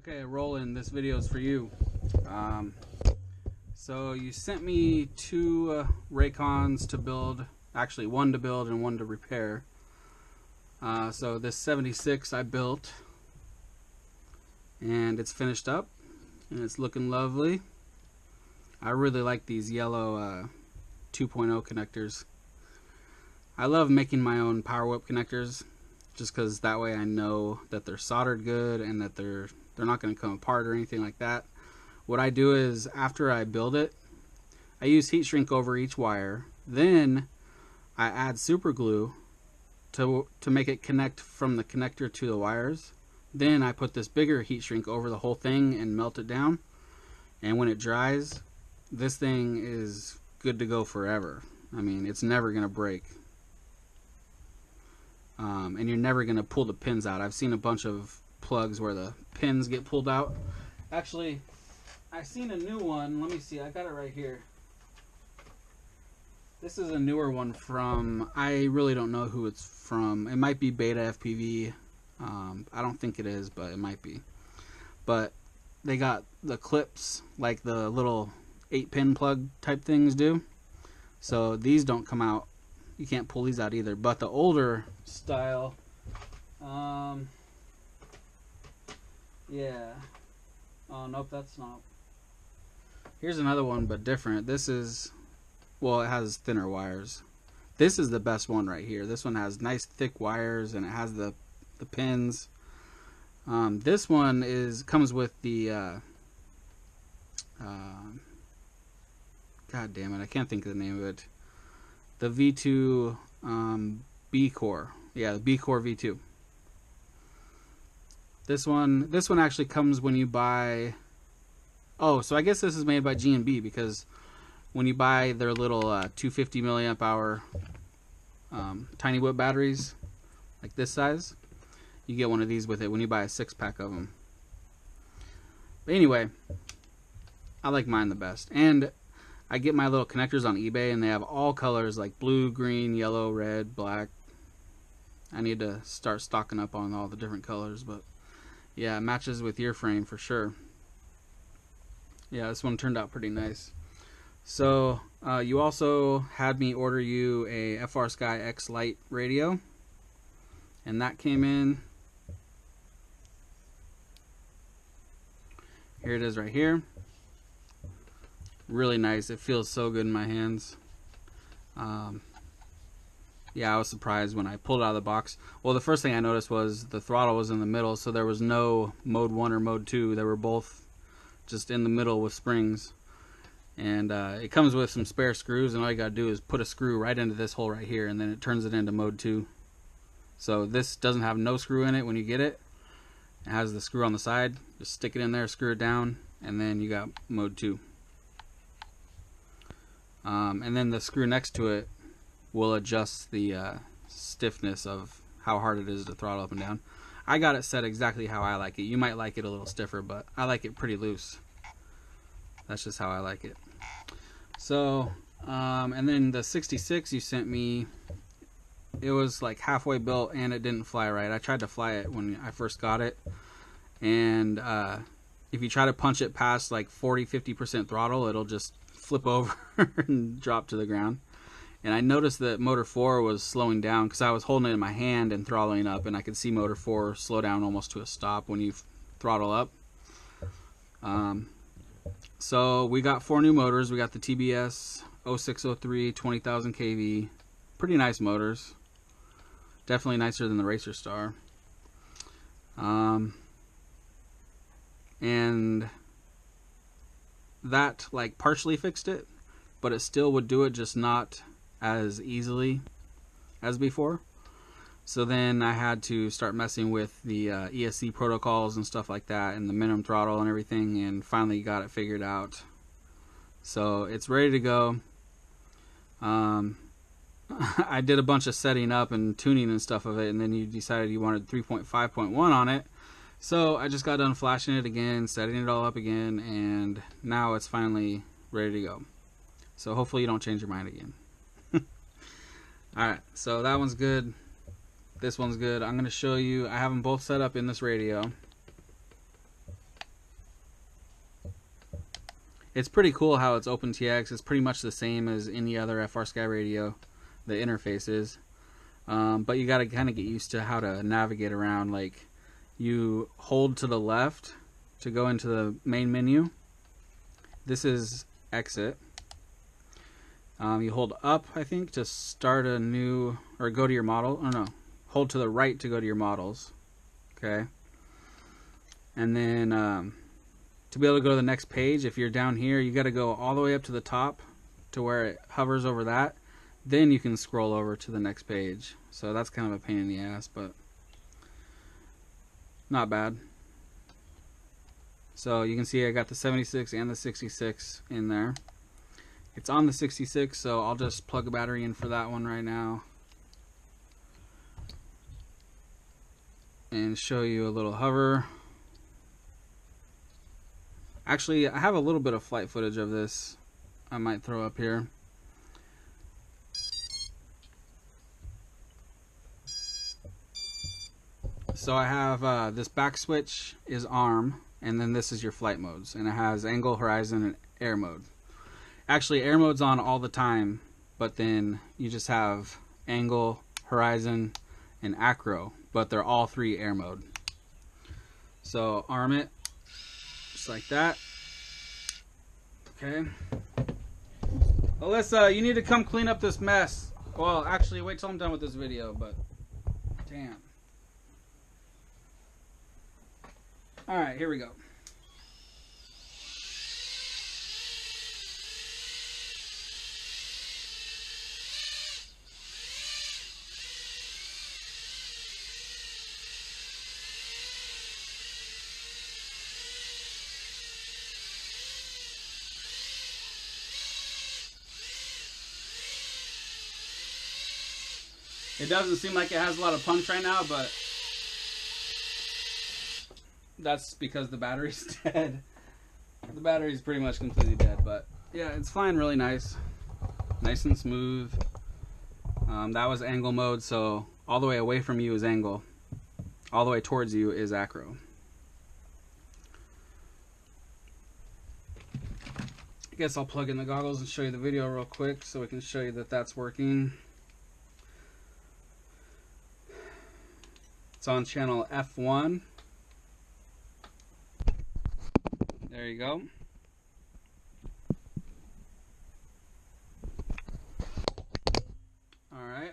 Okay, Roland, this video is for you. So you sent me two rakons to build, actually one to build and one to repair. So this 76 I built, and it's finished up, and it's looking lovely. I really like these yellow 2.0 connectors. I love making my own power whip connectors, just because that way I know that they're soldered good and that they're not going to come apart or anything like that. What I do is, after I build it, I use heat shrink over each wire. Then I add super glue to make it connect from the connector to the wires. Then I put this bigger heat shrink over the whole thing and melt it down. And when it dries, this thing is good to go forever. I mean, it's never going to break. And you're never going to pull the pins out. I've seen a bunch of plugs where the pins get pulled out. Actually, I've seen a new one. Let me see. I got it right here. This is a newer one from, I really don't know who it's from. It might be Beta FPV. I don't think it is, but it might be. But they got the clips like the little 8-pin plug type things do. So these don't come out. You can't pull these out either. But the older style, yeah. Oh, nope, that's not. Here's another one, but different. This is, well, it has thinner wires. This is the best one right here. This one has nice thick wires, and it has the pins. This one comes with the God damn it, I can't think of the name of it. The V2 B Core. Yeah, the B Core V2. This one actually comes when you buy. Oh, so I guess this is made by G&B, because when you buy their little 250 milliamp hour tiny whip batteries, like this size, you get one of these with it when you buy a 6-pack of them. But anyway, I like mine the best. And I get my little connectors on eBay, and they have all colors like blue, green, yellow, red, black. I need to start stocking up on all the different colors, but yeah, it matches with your frame for sure. Yeah, this one turned out pretty nice. So you also had me order you a FR Sky X Lite radio, and that came in. Here it is right here. Really nice. It feels so good in my hands. Yeah, I was surprised when I pulled it out of the box. Well, the first thing I noticed was the throttle was in the middle, so there was no mode 1 or mode 2. They were both just in the middle with springs. And it comes with some spare screws, and all you gotta do is put a screw right into this hole right here, and then it turns it into mode 2. So this doesn't have no screw in it when you get it. It has the screw on the side. Just stick it in there, screw it down, and then you got mode 2. And then the screw next to it will adjust the stiffness of how hard it is to throttle up and down. I got it set exactly how I like it. You might like it a little stiffer, but I like it pretty loose. That's just how I like it. So, and then the 66 you sent me, it was like halfway built and it didn't fly right. I tried to fly it when I first got it, and if you try to punch it past like 40-50% throttle, it'll just flip over and drop to the ground. And I noticed that motor 4 was slowing down, because I was holding it in my hand and throttling up, and I could see motor 4 slow down almost to a stop when you throttle up. So we got 4 new motors. We got the TBS 0603 20,000 kV. Pretty nice motors. Definitely nicer than the Racer Star. And that like partially fixed it, but it still would do it, just not as easily as before. So then I had to start messing with the ESC protocols and stuff like that, and the minimum throttle and everything, and finally got it figured out. So it's ready to go. I did a bunch of setting up and tuning and stuff of it, and then you decided you wanted 3.5.1 on it. So I just got done flashing it again, setting it all up again, and now it's finally ready to go. So hopefully you don't change your mind again. Alright, so that one's good. This one's good. I'm going to show you. I have them both set up in this radio. It's pretty cool how it's OpenTX. It's pretty much the same as any other FR Sky radio, the interface is. But you got to kind of get used to how to navigate around. Like, you hold to the left to go into the main menu. This is exit. You hold up, I think, to start a new, or go to your model. Oh no, hold to the right to go to your models. Okay. And then to be able to go to the next page, if you're down here, you got to go all the way up to the top to where it hovers over that. Then you can scroll over to the next page. So that's kind of a pain in the ass, but not bad. So you can see I got the 76 and the 66 in there. It's on the 66, so I'll just plug a battery in for that one right now and show you a little hover. Actually, I have a little bit of flight footage of this I might throw up here. So I have this back switch is arm, and then this is your flight modes, and it has angle, horizon, and air mode. Actually, air mode's on all the time, but then you just have angle, horizon, and acro, but they're all three air mode. So arm it just like that. Okay. Alyssa, you need to come clean up this mess. Well, actually, wait till I'm done with this video, but damn. Alright, here we go. It doesn't seem like it has a lot of punch right now, but that's because the battery's dead. The battery's pretty much completely dead, but yeah, it's flying really nice. Nice and smooth. That was angle mode, so all the way away from you is angle. All the way towards you is acro. I guess I'll plug in the goggles and show you the video real quick so we can show you that that's working. It's on channel F1. There you go. All right.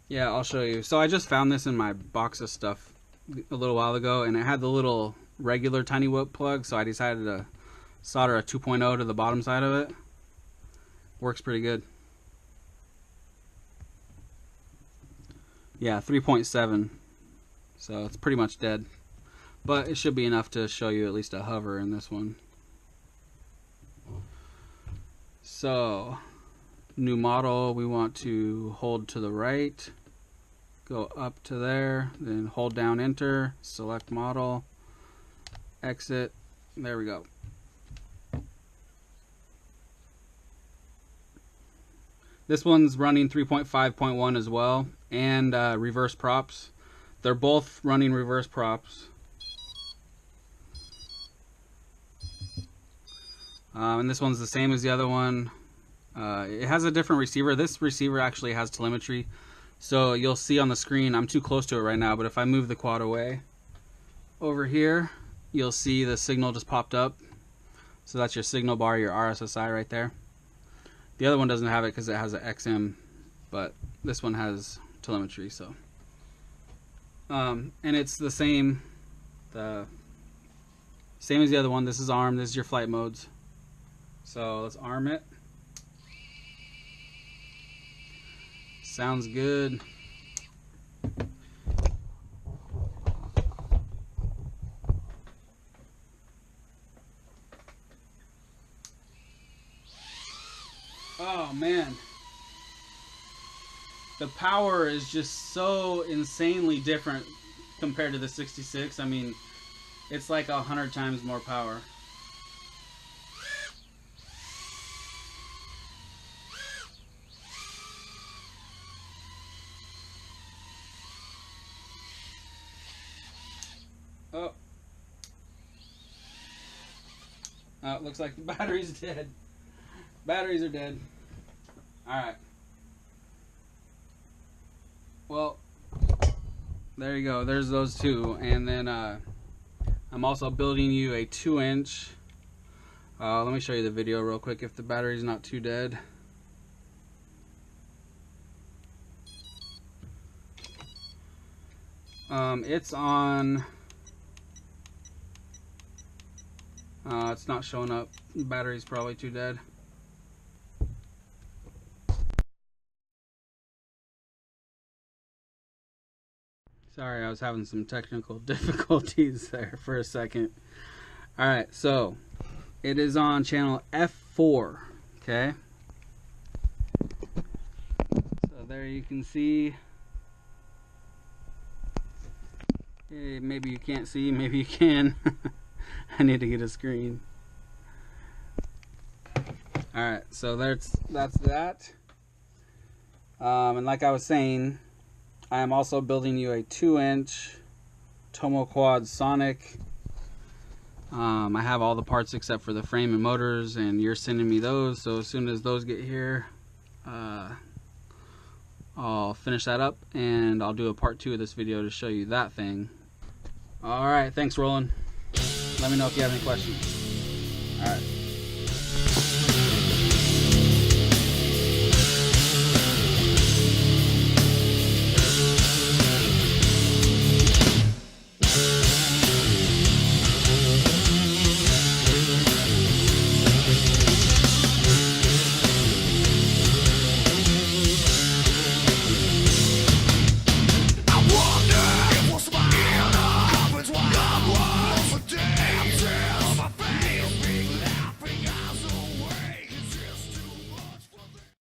Yeah, I'll show you. So I just found this in my box of stuff a little while ago, and it had the little regular tiny whoop plug, so I decided to solder a 2.0 to the bottom side of it. Works pretty good. Yeah, 3.7. So it's pretty much dead. But it should be enough to show you at least a hover in this one. So, new model, we want to hold to the right, go up to there, then hold down enter, select model, exit, there we go. This one's running 3.5.1 as well, and reverse props. They're both running reverse props. And this one's the same as the other one. It has a different receiver. This receiver actually has telemetry. So you'll see on the screen, I'm too close to it right now, but if I move the quad away, over here, you'll see the signal just popped up. So that's your signal bar, your RSSI right there. The other one doesn't have it because it has an XM, but this one has telemetry, so. And it's the same as the other one. This is arm, this is your flight modes. So let's arm it. Sounds good. Oh man. The power is just so insanely different compared to the 66. I mean, it's like 100 times more power. It looks like the battery's dead. Batteries are dead. Alright. Well, there you go. There's those two. And then I'm also building you a 2-inch. Let me show you the video real quick if the battery's not too dead. It's on. It's not showing up. The battery's probably too dead. Sorry, I was having some technical difficulties there for a second. Alright, so it is on channel F4. Okay. So there you can see. Okay, maybe you can't see, maybe you can. I need to get a screen. Alright, so that's that. And like I was saying, I am also building you a 2-inch Tomo Quad Sonic. I have all the parts except for the frame and motors, and you're sending me those. So as soon as those get here, I'll finish that up, and I'll do a part 2 of this video to show you that thing. Alright, thanks, Roland. Let me know if you have any questions. Alright.